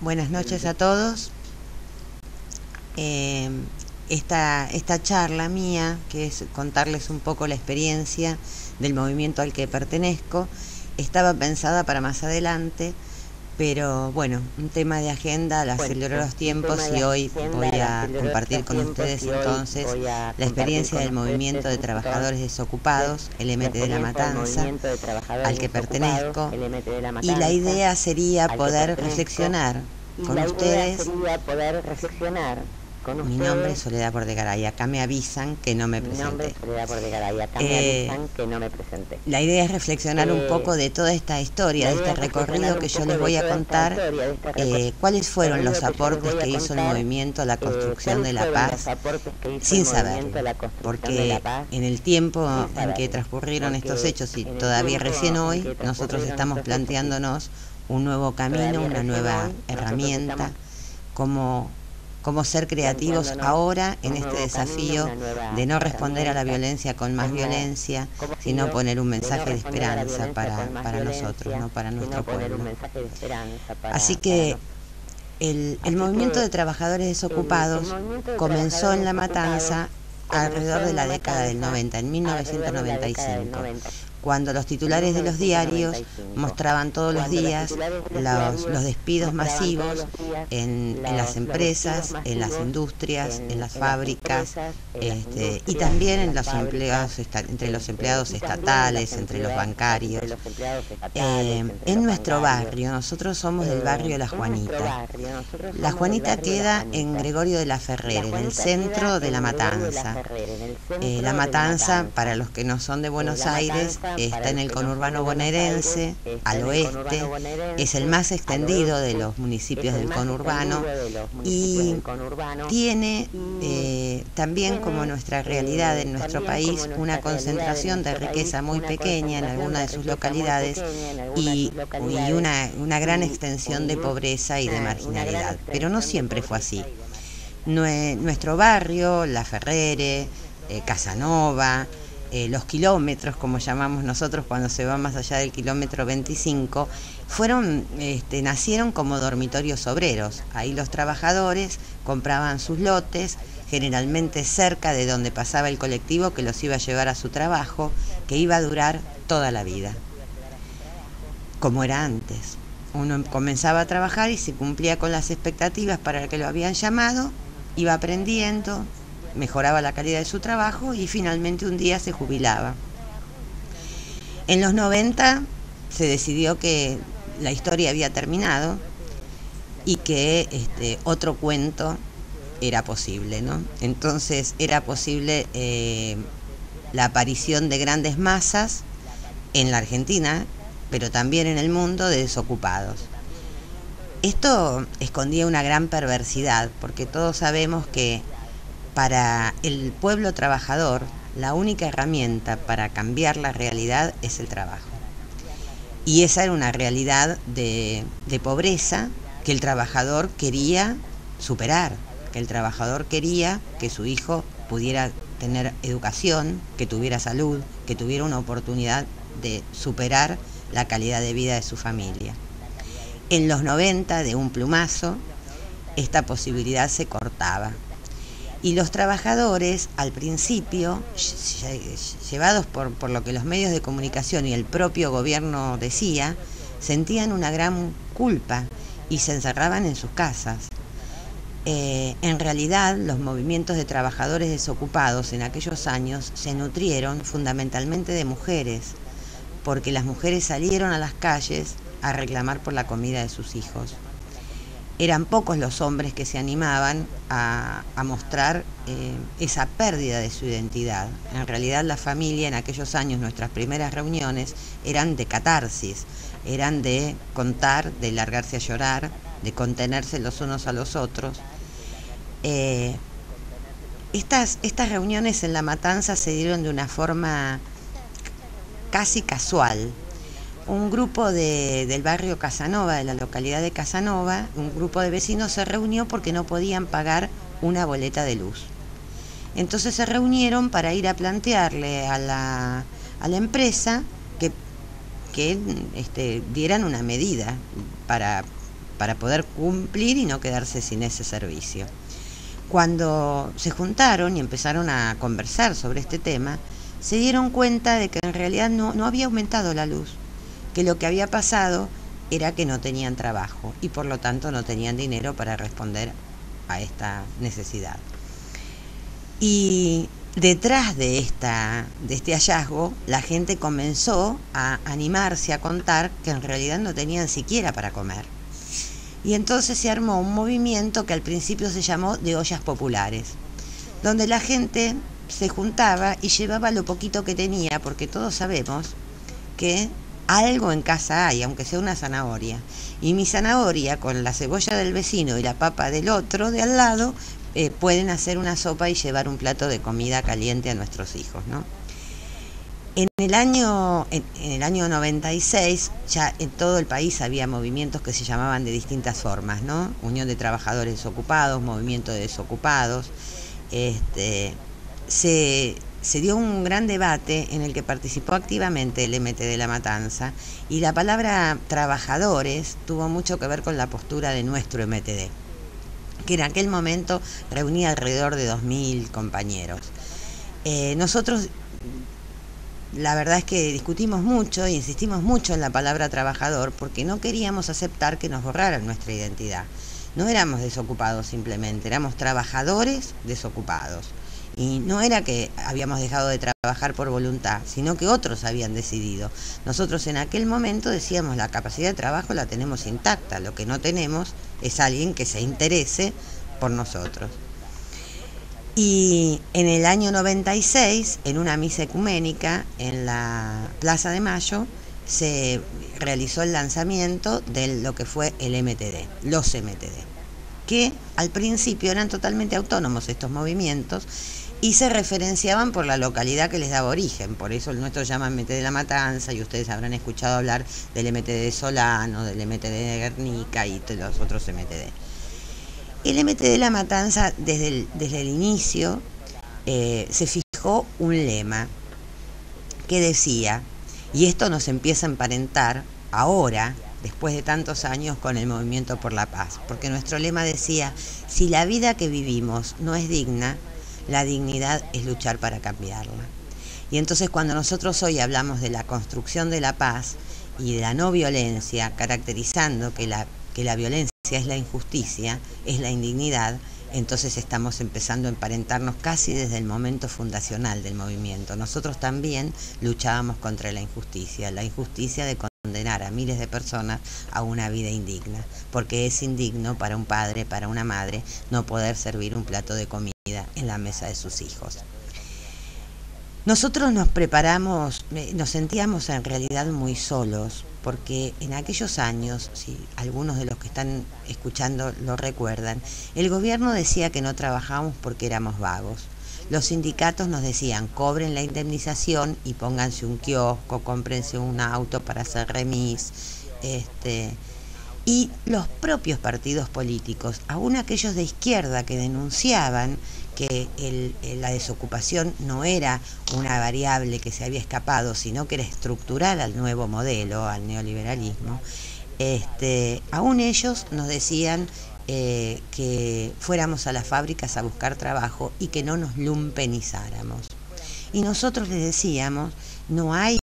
Buenas noches a todos. Esta charla mía, que es contarles un poco la experiencia del movimiento al que pertenezco, estaba pensada para más adelante, pero bueno, un tema de agenda aceleró los tiempos y hoy voy a compartir con ustedes entonces la experiencia del movimiento de trabajadores desocupados, el MT de La Matanza, al que pertenezco, y la idea sería poder reflexionar con ustedes. Mi nombre es Soledad Bordegaray, acá me avisan que no me presenté. La idea es reflexionar un poco de toda esta historia, de este recorrido que yo les voy a contar, cuáles fueron los aportes que hizo el movimiento a la construcción de la paz, sin saberlo, porque en el tiempo en que transcurrieron estos hechos y todavía recién hoy, nosotros estamos planteándonos un nuevo camino, una nueva herramienta, cómo ser creativos ahora en este desafío de no responder a la violencia con más violencia, sino poner un mensaje de esperanza para nosotros, ¿no? Para nuestro pueblo. Así que el movimiento de trabajadores desocupados comenzó en La Matanza alrededor de la década del 90, en 1995. Cuando los titulares de los diarios mostraban todos los días los despidos masivos en las empresas, en las industrias, en las fábricas, y también en los empleados, entre los empleados estatales, entre los bancarios. En nuestro barrio, nosotros somos del barrio La Juanita. La Juanita queda en Gregorio de la Ferrera, en el centro de La Matanza. La Matanza, para los que no son de Buenos Aires, está en el conurbano bonaerense, al oeste, es el más extendido de los municipios del conurbano y tiene también, como nuestra realidad en nuestro país, una concentración de riqueza muy pequeña en algunas de sus localidades y una gran extensión de pobreza y de marginalidad, pero no siempre fue así. Nuestro barrio, La Ferrere, Casanova, los kilómetros, como llamamos nosotros cuando se va más allá del kilómetro 25, nacieron como dormitorios obreros. Ahí los trabajadores compraban sus lotes, generalmente cerca de donde pasaba el colectivo que los iba a llevar a su trabajo, que iba a durar toda la vida, como era antes. Uno comenzaba a trabajar y se cumplía con las expectativas para las que lo habían llamado, iba aprendiendo, mejoraba la calidad de su trabajo y finalmente un día se jubilaba. En los 90 se decidió que la historia había terminado y que otro cuento era posible, ¿no? Entonces era posible la aparición de grandes masas en la Argentina, pero también en el mundo, de desocupados. Esto escondía una gran perversidad, porque todos sabemos que para el pueblo trabajador, la única herramienta para cambiar la realidad es el trabajo. Y esa era una realidad de pobreza que el trabajador quería superar, que el trabajador quería que su hijo pudiera tener educación, que tuviera salud, que tuviera una oportunidad de superar la calidad de vida de su familia. En los 90, de un plumazo, esta posibilidad se cortaba. Y los trabajadores, al principio, llevados por lo que los medios de comunicación y el propio gobierno decía, sentían una gran culpa y se encerraban en sus casas. En realidad, los movimientos de trabajadores desocupados en aquellos años se nutrieron fundamentalmente de mujeres, porque las mujeres salieron a las calles a reclamar por la comida de sus hijos. Eran pocos los hombres que se animaban a mostrar esa pérdida de su identidad. En realidad la familia en aquellos años, nuestras primeras reuniones, eran de catarsis, eran de contar, de largarse a llorar, de contenerse los unos a los otros. Estas reuniones en La Matanza se dieron de una forma casi casual. Un grupo del barrio Casanova, de la localidad de Casanova, un grupo de vecinos se reunió porque no podían pagar una boleta de luz. Entonces se reunieron para ir a plantearle a la empresa que dieran una medida para para poder cumplir y no quedarse sin ese servicio. Cuando se juntaron y empezaron a conversar sobre este tema, se dieron cuenta de que en realidad no había aumentado la luz, que lo que había pasado era que no tenían trabajo y por lo tanto no tenían dinero para responder a esta necesidad. Y detrás de este hallazgo, la gente comenzó a animarse a contar que en realidad no tenían siquiera para comer. Y entonces se armó un movimiento que al principio se llamó de ollas populares, donde la gente se juntaba y llevaba lo poquito que tenía, porque todos sabemos que algo en casa hay, aunque sea una zanahoria. Y mi zanahoria con la cebolla del vecino y la papa del otro de al lado pueden hacer una sopa y llevar un plato de comida caliente a nuestros hijos, ¿no? En el año 96 ya en todo el país había movimientos que se llamaban de distintas formas, ¿no? Unión de Trabajadores Desocupados, Movimiento de Desocupados. Se dio un gran debate en el que participó activamente el MT de La Matanza y la palabra trabajadores tuvo mucho que ver con la postura de nuestro MTD, que en aquel momento reunía alrededor de 2000 compañeros. Nosotros la verdad es que discutimos mucho e insistimos mucho en la palabra trabajador porque no queríamos aceptar que nos borraran nuestra identidad. No éramos desocupados simplemente, éramos trabajadores desocupados. Y no era que habíamos dejado de trabajar por voluntad, sino que otros habían decidido. Nosotros en aquel momento decíamos la capacidad de trabajo la tenemos intacta, lo que no tenemos es alguien que se interese por nosotros. Y en el año 96, en una misa ecuménica en la Plaza de Mayo, se realizó el lanzamiento de lo que fue el MTD, los MTD, que al principio eran totalmente autónomos estos movimientos y se referenciaban por la localidad que les daba origen. Por eso el nuestro se llama MTD de La Matanza y ustedes habrán escuchado hablar del MTD de Solano, del MTD de Guernica y de los otros MTD. El MTD de La Matanza desde el inicio se fijó un lema que decía, y esto nos empieza a emparentar ahora, después de tantos años, con el Movimiento por la Paz, porque nuestro lema decía, si la vida que vivimos no es digna, la dignidad es luchar para cambiarla. Y entonces cuando nosotros hoy hablamos de la construcción de la paz y de la no violencia, caracterizando que la violencia es la injusticia, es la indignidad, entonces estamos empezando a emparentarnos casi desde el momento fundacional del movimiento. Nosotros también luchábamos contra la injusticia de condenar a miles de personas a una vida indigna, porque es indigno para un padre, para una madre, no poder servir un plato de comida en la mesa de sus hijos. Nosotros nos preparamos, nos sentíamos en realidad muy solos, porque en aquellos años, si algunos de los que están escuchando lo recuerdan, el gobierno decía que no trabajábamos porque éramos vagos. Los sindicatos nos decían, cobren la indemnización y pónganse un kiosco, cómprense un auto para hacer remis, y los propios partidos políticos, aún aquellos de izquierda que denunciaban que la desocupación no era una variable que se había escapado, sino que era estructural al nuevo modelo, al neoliberalismo, aún ellos nos decían que fuéramos a las fábricas a buscar trabajo y que no nos lumpenizáramos. Y nosotros les decíamos, no hay